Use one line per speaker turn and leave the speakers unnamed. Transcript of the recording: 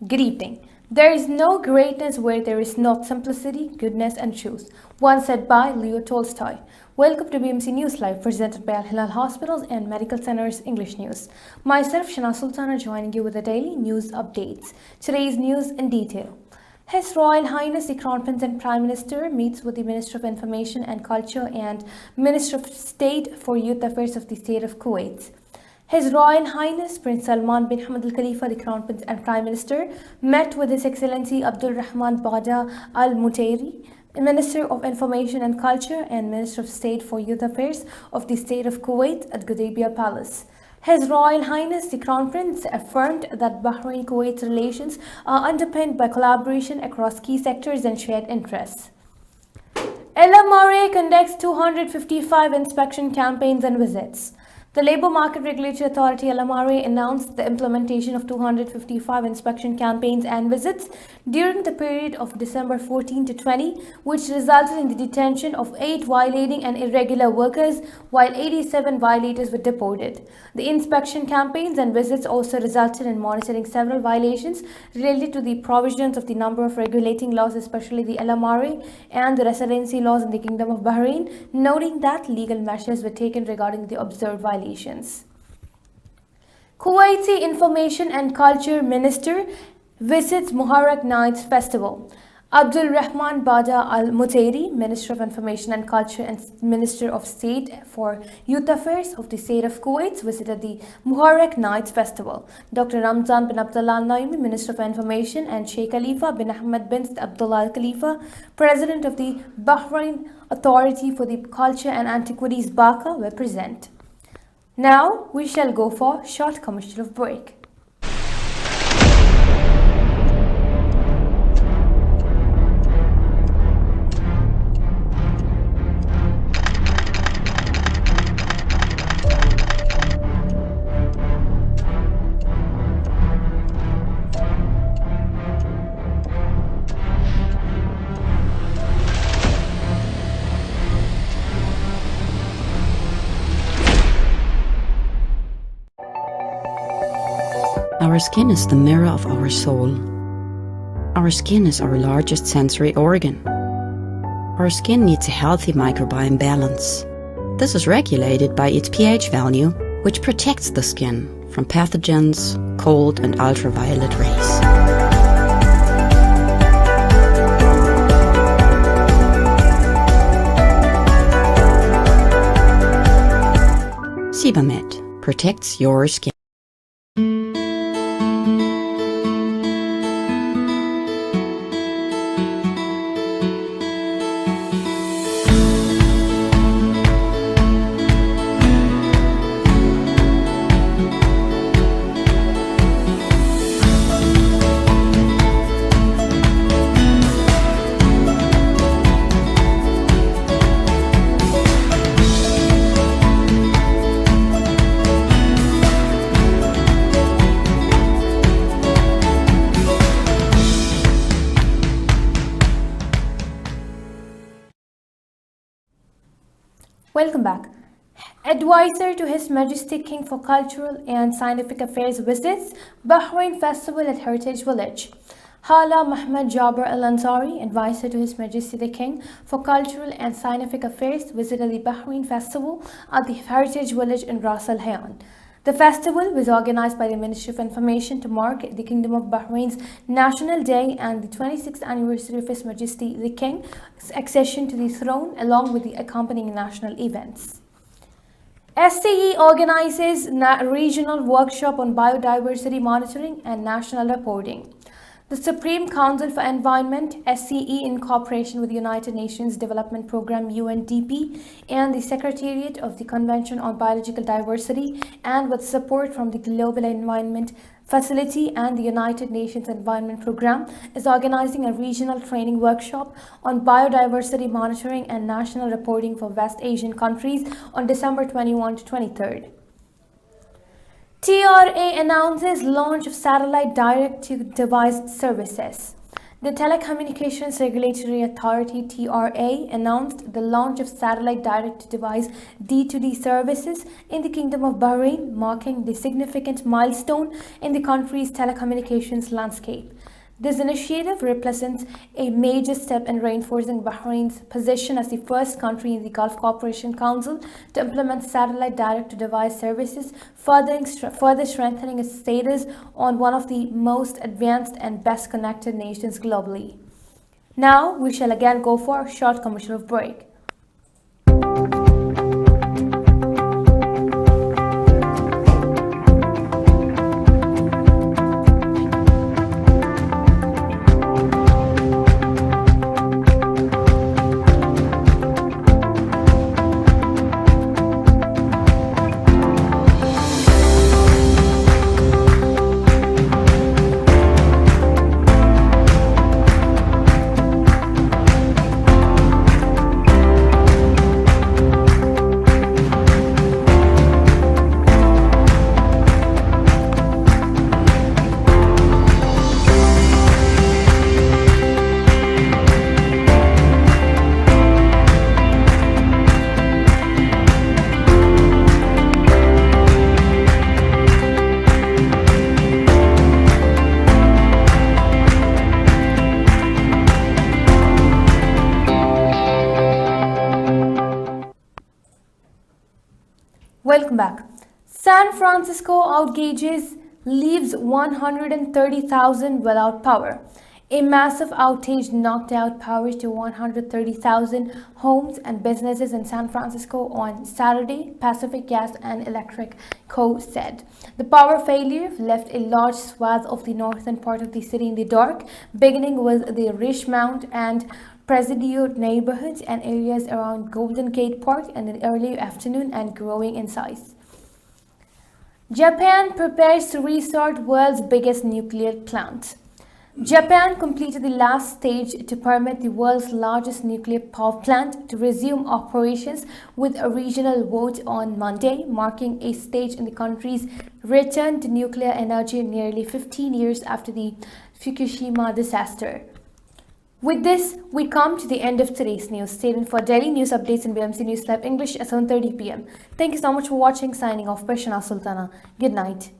Good evening. There is no greatness where there is not simplicity, goodness, and truth. Once said by Leo Tolstoy. Welcome to BMC News Live, presented by Al Hilal Hospitals and Medical Centers English News. Myself, Shana Sultana, joining you with the daily news updates. Today's news in detail. His Royal Highness the Crown Prince and Prime Minister meets with the Minister of Information and Culture and Minister of State for Youth Affairs of the State of Kuwait. His Royal Highness Prince Salman bin Hamad Al Khalifa, the Crown Prince and Prime Minister, met with His Excellency Abdul Rahman Bada Al Mutairi, Minister of Information and Culture and Minister of State for Youth Affairs of the State of Kuwait at Gudaibiya Palace. His Royal Highness the Crown Prince affirmed that Bahrain-Kuwait relations are underpinned by collaboration across key sectors and shared interests. LMRA conducts 255 inspection campaigns and visits. The Labour Market Regulatory Authority LMRA announced the implementation of 255 inspection campaigns and visits during the period of December 14 to 20, which resulted in the detention of 8 violating and irregular workers, while 87 violators were deported. The inspection campaigns and visits also resulted in monitoring several violations related to the provisions of the number of regulating laws, especially the LMRA and the residency laws in the Kingdom of Bahrain, noting that legal measures were taken regarding the observed violations. Kuwaiti Information and Culture Minister visits Muharram Nights Festival. Abdul Rahman Bada Al Mutairi, Minister of Information and Culture and Minister of State for Youth Affairs of the State of Kuwait, visited the Muharram Nights Festival. Dr. Ramzan bin Abdullah Al Naimi, Minister of Information, and Sheikh Khalifa bin Ahmed bin Abdullah Al Khalifa, President of the Bahrain Authority for the Culture and Antiquities Baka, were present. Now we shall go for a short commercial break.
Our skin is the mirror of our soul. Our skin is our largest sensory organ. Our skin needs a healthy microbiome balance. This is regulated by its pH value, which protects the skin from pathogens, cold and ultraviolet rays. Sebamed protects your skin.
Welcome back. Advisor to His Majesty King for Cultural and Scientific Affairs visits Bahrain Festival at Heritage Village. Hala Muhammad Jabir Al Ansari, Advisor to His Majesty the King for Cultural and Scientific Affairs, visited the Bahrain Festival at the Heritage Village in Ras Al Hayyan. The festival was organized by the Ministry of Information to mark the Kingdom of Bahrain's National Day and the 26th anniversary of His Majesty the King's accession to the throne, along with the accompanying national events. SCE organizes regional workshop on biodiversity monitoring and national reporting. The Supreme Council for Environment, SCE, in cooperation with the United Nations Development Programme UNDP and the Secretariat of the Convention on Biological Diversity, and with support from the Global Environment Facility and the United Nations Environment Programme, is organizing a regional training workshop on biodiversity monitoring and national reporting for West Asian countries on December 21 to 23rd. TRA announces launch of satellite direct-to-device services. The Telecommunications Regulatory Authority (TRA) announced the launch of satellite direct-to-device D2D services in the Kingdom of Bahrain, marking the significant milestone in the country's telecommunications landscape. This initiative represents a major step in reinforcing Bahrain's position as the first country in the Gulf Cooperation Council to implement satellite direct-to-device services, further strengthening its status on one of the most advanced and best connected nations globally. Now we shall again go for a short commercial break. Welcome back. San Francisco outages leaves 130,000 without power. A massive outage knocked out power to 130,000 homes and businesses in San Francisco on Saturday, Pacific Gas and Electric Co. said. The power failure left a large swath of the northern part of the city in the dark, beginning with the Richmond and Presidio neighborhoods and areas around Golden Gate Park in the early afternoon and growing in size. Japan prepares to restart world's biggest nuclear plant. Japan completed the last stage to permit the world's largest nuclear power plant to resume operations with a regional vote on Monday, marking a stage in the country's return to nuclear energy nearly 15 years after the Fukushima disaster. With this, we come to the end of today's news. Stay tuned for daily news updates in BMC News Live English at 7:30 p.m. Thank you so much for watching. Signing off, Prashana Sultana. Good night.